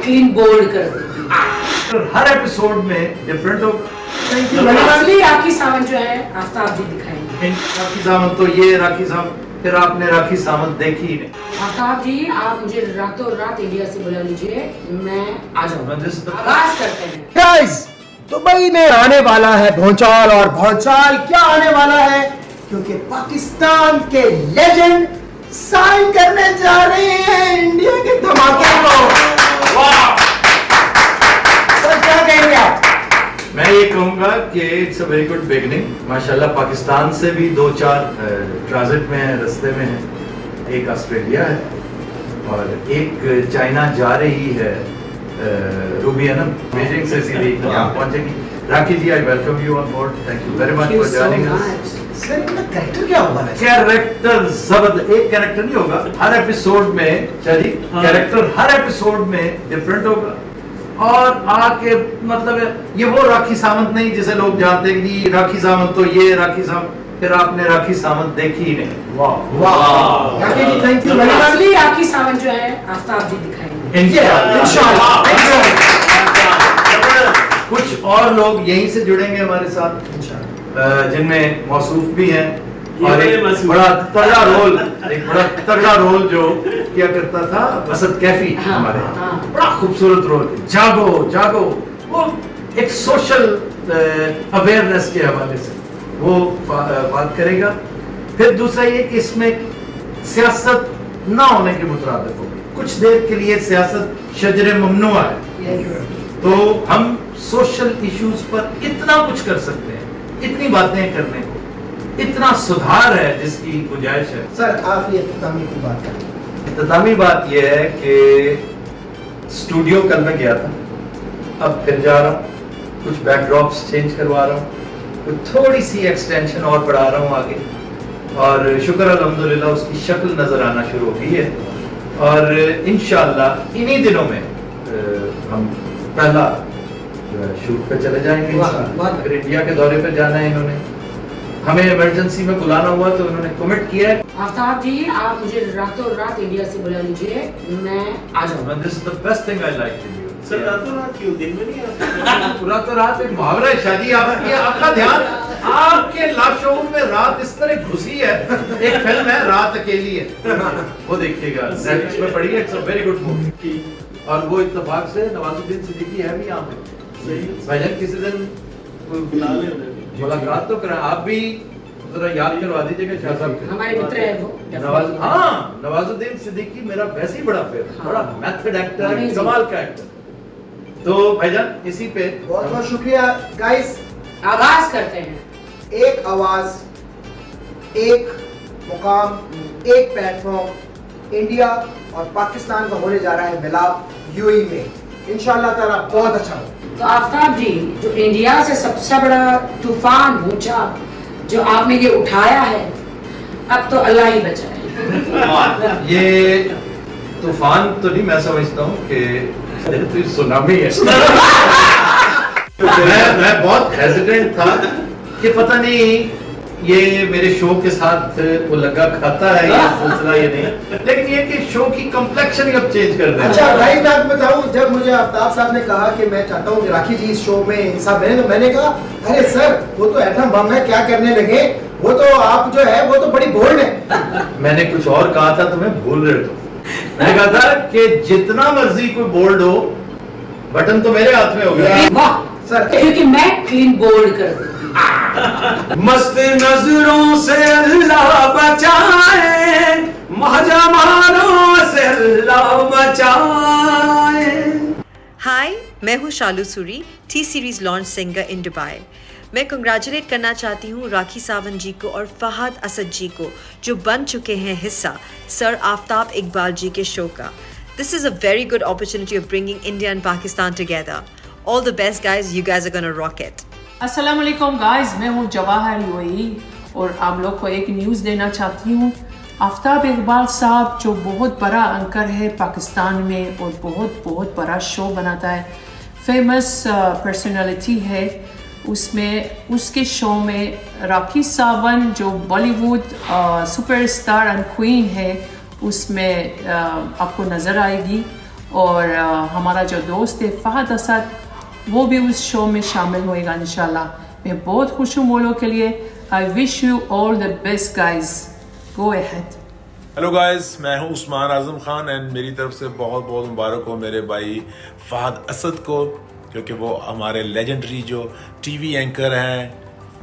Clean bowled कर दूंगी। हर episode में डिफरेंट होगा। असली राखी सावंत जो है आफ्ताब जी दिखाएंगे। राखी सावंत तो ये राखी सावंत, फिर आपने राखी सावंत देखी ही नहीं। आफ्ताब जी आप मुझे रातों रात इंडिया से बुला लीजिए, मैं आ जाऊंगा। आगाज करते हैं। गाइस, दुबई में आने वाला है भौचाल, और भौचाल क्या आने वाला है, क्योंकि पाकिस्तान के लेजेंड साइन करने जा रहे हैं इंडिया के धमाके को। वाह! सर क्या कहेंगे आप? मैं ये कहूंगा कि it's a very good beginning. माशाल्लाह पाकिस्तान से भी 2-4 ट्रांजिट में है, रास्ते में है। एक ऑस्ट्रेलिया है और एक चाइना जा रही है। रूबी अनम बीजिंग से सीधे यहाँ पहुंचेगी। Rakhi ji, I welcome you on board. Thank you very much for joining us. Sir इनका कैरेक्टर क्या होगा? कैरेक्टर जबरदस्त। एक कैरेक्टर नहीं होगा, हर एपिसोड में चली कैरेक्टर हर एपिसोड में डिफरेंट होगा। और आके मतलब ये वो राखी सावंत नहीं जिसे लोग जानते हैं कि राखी सावंत तो ये राखी सावंत, फिर आपने राखी सावंत देखी ही नहीं। वाह वाह! राखी जी थैंक यू। असली राखी सावंत जो है आफ्ताब जी दिखाएंगे इंशाल्लाह। कुछ और लोग यहीं से जुड़ेंगे हमारे साथ जिनमें मौसूफ भी हैं, और एक बड़ा तगड़ा रोल जो किया करता था असद कैफी हमारे, बड़ा खूबसूरत रोल। जागो जागो, वो एक सोशल अवेयरनेस के हवाले से वो बात करेगा। फिर दूसरा ये कि इसमें सियासत ना होने के मुताबिक होगी। कुछ देर के लिए सियासत शजरे ममनुआ है, तो हम सोशल इश्यूज पर इतना कुछ कर सकते हैं, इतनी बातें करने को, इतना सुधार है जिसकी गुंजाइश है। सर आप ये इख्तितामी की बात करें। इख्तितामी बात यह है कि स्टूडियो कल मैं गया था, अब फिर जा रहा हूँ, कुछ बैकड्रॉप्स चेंज करवा रहा हूँ, कुछ थोड़ी सी एक्सटेंशन और बढ़ा रहा हूँ आगे, और शुक्र अल्हम्दुलिल्लाह उसकी शक्ल नजर आना शुरू हो गई है। और इंशाअल्लाह इन्हीं दिनों में हम पहला शूट पे चले जाएंगे। फिर इंडिया के दौरे पे जाना है इन्होंने, हमें इमरजेंसी में बुलाना हुआ तो उन्होंने कमिट किया है। आफ्ताब जी आप मुझे रातों रात इंडिया से बुला लीजिए, मैं आ जाऊंगा। This is the best thing I like in you. Sir रातों रात क्यों, दिन में नहीं आते? रातों रात एक मुहावरा है शादी। आपका ध्यान, आपके लाशों में रात इस तरह घुसी है। एक फिल्म है रात अकेली है, वो देखिएगा, नेटफ्लिक्स में पड़ी है। It's a very good movie, और वो इत्तेफाक से नवाजुद्दीन सिद्दीकी है भी यहाँ पे। भाईजान किसी दिन मुलाकात तो करें, आप भी जरा याद करवा दीजिएगा शाह साहब। हमारे मित्र है वो नवाजुद्दीन सिद्दीकी मेरा वैसे ही बड़ा फेवरेट, बड़ा मेथड एक्टर, कमाल का एक्टर। तो भाईजान इसी पे बहुत बहुत शुक्रिया। गाइस आगाज करते हैं। एक आवाज, एक मुकाम, एक प्लेटफॉर्म, इंडिया और पाकिस्तान का होने जा रहा है मिलाप यूएई में। इंशाअल्लाह ताला बहुत अच्छा हो। तो आफ्ताब जी, जो इंडिया से सबसे बड़ा तूफान ऊंचा जो आपने ये उठाया है, अब तो अल्लाह ही बचाए। ये तूफान तो नहीं, मैं समझता हूँ कि तो सुनामी है। मैं बहुत हेजिटेंट था कि पता नहीं ये मेरे शो के साथ वो लगा खाता है ये सिलसिला ये नहीं, लेकिन ये कि शो की कम्प्लेक्शन ही अब चेंज कर दें। अच्छा भाई मैं आपको बताऊं, जब मुझे आफ्ताब साहब ने कहा कि मैं चाहता हूं कि राखी जी इस शो में हिस्सा बने, तो मैंने कहा अरे सर वो तो एटम बम है, क्या करने लगे, वो तो आप जो है वो तो बड़ी बोल्ड है। मैंने कुछ और कहा था, तुम्हें भूल रहे हो। मैंने कहा था कि जितना मर्जी कोई बोल्ड हो, बटन तो मेरे हाथ में हो गया। वाह सर, क्योंकि मैं क्लीन बोल्ड कर दूंगी। मस्त नजरों से अल्लाह बचाए, महजमानों से अल्लाह बचाए। हाय, मैं हूँ Shalu Suri, T Series launch singer in Dubai. मैं कंग्रेचुलेट करना चाहती हूँ राखी सावंत जी को और फहद असद जी को, जो बन चुके हैं हिस्सा सर आफ्ताब इकबाल जी के शो का। This is a very good opportunity of bringing India and Pakistan together. All the best, guys. You guys are gonna rock it. अस्सलाम वालेकुम गाइस, मैं हूँ जवाहर यूएई और आप लोग को एक न्यूज़ देना चाहती हूँ। आफ्ताब इकबाल साहब जो बहुत बड़ा एंकर है पाकिस्तान में और बहुत बड़ा शो बनाता है, फेमस पर्सनालिटी है, उसमें उसके शो में राखी सावंत जो बॉलीवुड सुपरस्टार एंड क्वीन है उसमें आपको नज़र आएगी। और हमारा जो दोस्त है फहद असद वो भी उस शो में शामिल होएगा इंशाल्लाह। मैं बहुत खुश हूँ वो लोग के लिए। I wish you all the best guys, go ahead. Hello guys, मैं हूं उस्मान आजम खान एंड मेरी तरफ से बहुत बहुत मुबारक हो मेरे भाई फहद असद को, क्योंकि वो हमारे लेजेंडरी जो टीवी एंकर हैं,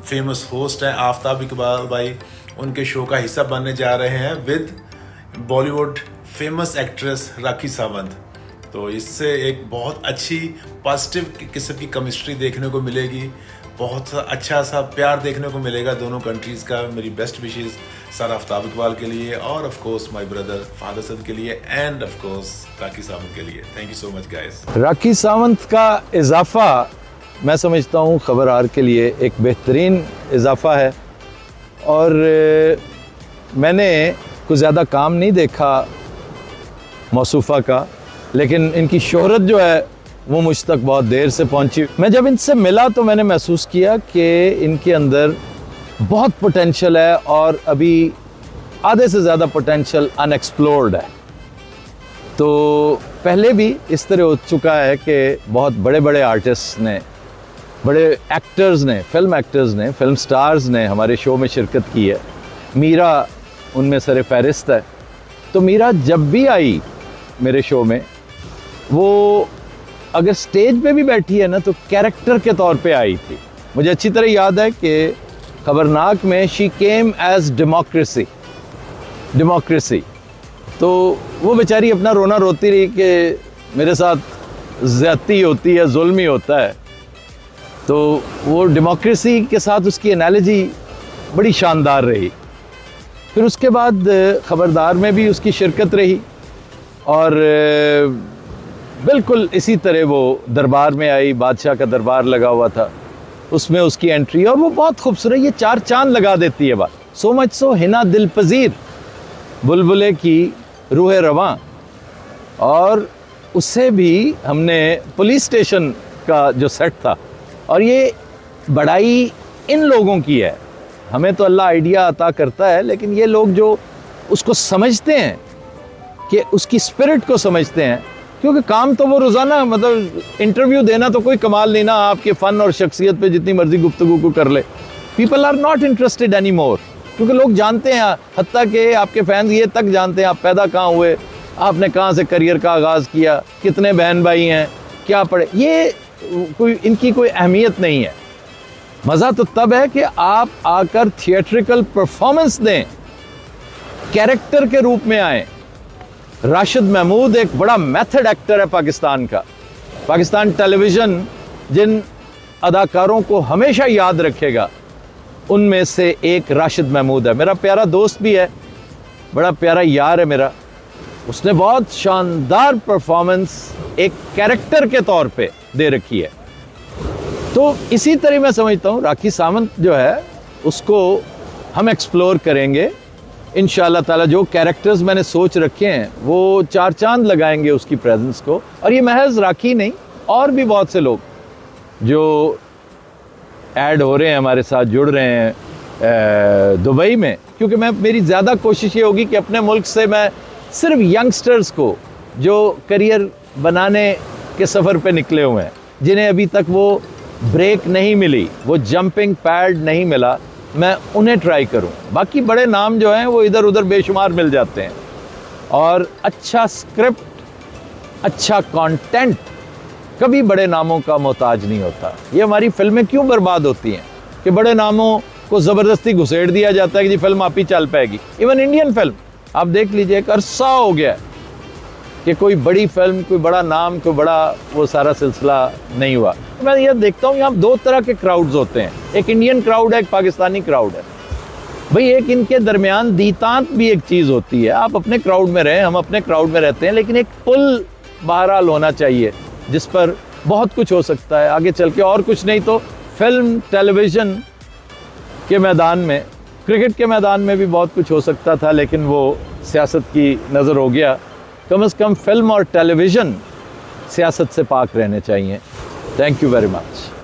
फेमस होस्ट हैं आफ्ताब इकबाल भाई, उनके शो का हिस्सा बनने जा रहे हैं with Bollywood famous actress Rakhi Sawant. तो इससे एक बहुत अच्छी पॉजिटिव किस्म की केमिस्ट्री देखने को मिलेगी, बहुत अच्छा सा प्यार देखने को मिलेगा दोनों कंट्रीज़ का। मेरी best wishes sir Aftab Iqbal के लिए और of course my brother Fahad Asad के लिए and of course Rakhi Sawant के लिए। Thank you so much guys. Rakhi Sawant का इजाफा मैं समझता हूँ खबरदार के लिए एक बेहतरीन इजाफा है, और मैंने कुछ ज़्यादा काम नहीं देखा मौसूफ़ा का, लेकिन इनकी शोहरत जो है वो मुझ तक बहुत देर से पहुंची। मैं जब इनसे मिला तो मैंने महसूस किया कि इनके अंदर बहुत पोटेंशियल है और अभी आधे से ज़्यादा पोटेंशियल अनएक्सप्लोर्ड है। तो पहले भी इस तरह हो चुका है कि बहुत बड़े बड़े आर्टिस्ट ने, बड़े एक्टर्स ने, फिल्म एक्टर्स ने, फिल्म स्टार्स ने हमारे शो में शिरकत की है। मीरा उनमें सर फहरिस्त है। तो मीरा जब भी आई मेरे शो में, वो अगर स्टेज पे भी बैठी है ना तो कैरेक्टर के तौर पे आई थी। मुझे अच्छी तरह याद है कि खबरनाक में शी केम एज डेमोक्रेसी। तो वो बेचारी अपना रोना रोती रही कि मेरे साथ ज़्यादती होती है, जुल्म ही होता है। तो वो डेमोक्रेसी के साथ उसकी एनालॉजी बड़ी शानदार रही। फिर उसके बाद खबरदार में भी उसकी शिरकत रही, और बिल्कुल इसी तरह वो दरबार में आई, बादशाह का दरबार लगा हुआ था, उसमें उसकी एंट्री, और वो बहुत खूबसूरत, ये चार चांद लगा देती है बात। सो मच सो हिना दिल पजीर, बुलबुले की रूह रवां। और उससे भी हमने पुलिस स्टेशन का जो सेट था, और ये बड़ाई इन लोगों की है। हमें तो अल्लाह आइडिया अता करता है, लेकिन ये लोग जो उसको समझते हैं, कि उसकी स्पिरिट को समझते हैं, क्योंकि काम तो वो रोज़ाना, मतलब इंटरव्यू देना तो कोई कमाल नहीं ना, आपके फ़न और शख्सियत पे जितनी मर्जी गुफ्तगू को कर ले। People are not interested any more, क्योंकि लोग जानते हैं, हत्ता कि आपके फैंस ये तक जानते हैं आप पैदा कहाँ हुए, आपने कहाँ से करियर का आगाज़ किया, कितने बहन भाई हैं, क्या पढ़े, ये कोई इनकी कोई अहमियत नहीं है। मज़ा तो तब है कि आप आकर थिएट्रिकल परफॉर्मेंस दें, कैरेक्टर के रूप में आएँ। राशिद महमूद एक बड़ा मेथड एक्टर है पाकिस्तान का। पाकिस्तान टेलीविज़न जिन अदाकारों को हमेशा याद रखेगा, उनमें से एक राशिद महमूद है। मेरा प्यारा दोस्त भी है, बड़ा प्यारा यार है मेरा। उसने बहुत शानदार परफॉर्मेंस एक कैरेक्टर के तौर पे दे रखी है। तो इसी तरह मैं समझता हूँ राखी सावंत जो है उसको हम एक्सप्लोर करेंगे इंशाअल्लाह ताला। जो कैरेक्टर्स मैंने सोच रखे हैं वो चार चांद लगाएंगे उसकी प्रेजेंस को। और ये महज राखी नहीं, और भी बहुत से लोग जो ऐड हो रहे हैं, हमारे साथ जुड़ रहे हैं दुबई में। क्योंकि मेरी ज़्यादा कोशिश ये होगी कि अपने मुल्क से मैं सिर्फ यंगस्टर्स को जो करियर बनाने के सफ़र पे निकले हुए हैं, जिन्हें अभी तक वो ब्रेक नहीं मिली, वो जंपिंग पैड नहीं मिला, मैं उन्हें ट्राई करूं। बाकी बड़े नाम जो हैं वो इधर उधर बेशुमार मिल जाते हैं। और अच्छा स्क्रिप्ट, अच्छा कंटेंट कभी बड़े नामों का मोहताज नहीं होता। ये हमारी फिल्में क्यों बर्बाद होती हैं कि बड़े नामों को ज़बरदस्ती घुसेड़ दिया जाता है कि जी फिल्म आप ही चल पाएगी। इवन इंडियन फिल्म आप देख लीजिए, एक अरसा हो गया कि कोई बड़ी फिल्म, कोई बड़ा नाम, कोई बड़ा वो सारा सिलसिला नहीं हुआ। मैं ये देखता हूँ यहाँ दो तरह के क्राउड्स होते हैं, एक इंडियन क्राउड है, एक पाकिस्तानी क्राउड है। भाई एक इनके दरमियान दीतांत भी एक चीज़ होती है। आप अपने क्राउड में रहें, हम अपने क्राउड में रहते हैं, लेकिन एक पुल बहरहाल होना चाहिए जिस पर बहुत कुछ हो सकता है आगे चल के। और कुछ नहीं तो फिल्म, टेलीविज़न के मैदान में, क्रिकेट के मैदान में भी बहुत कुछ हो सकता था, लेकिन वो सियासत की नज़र हो गया। कम से कम फिल्म और टेलीविज़न सियासत से पाक रहने चाहिए। Thank you very much.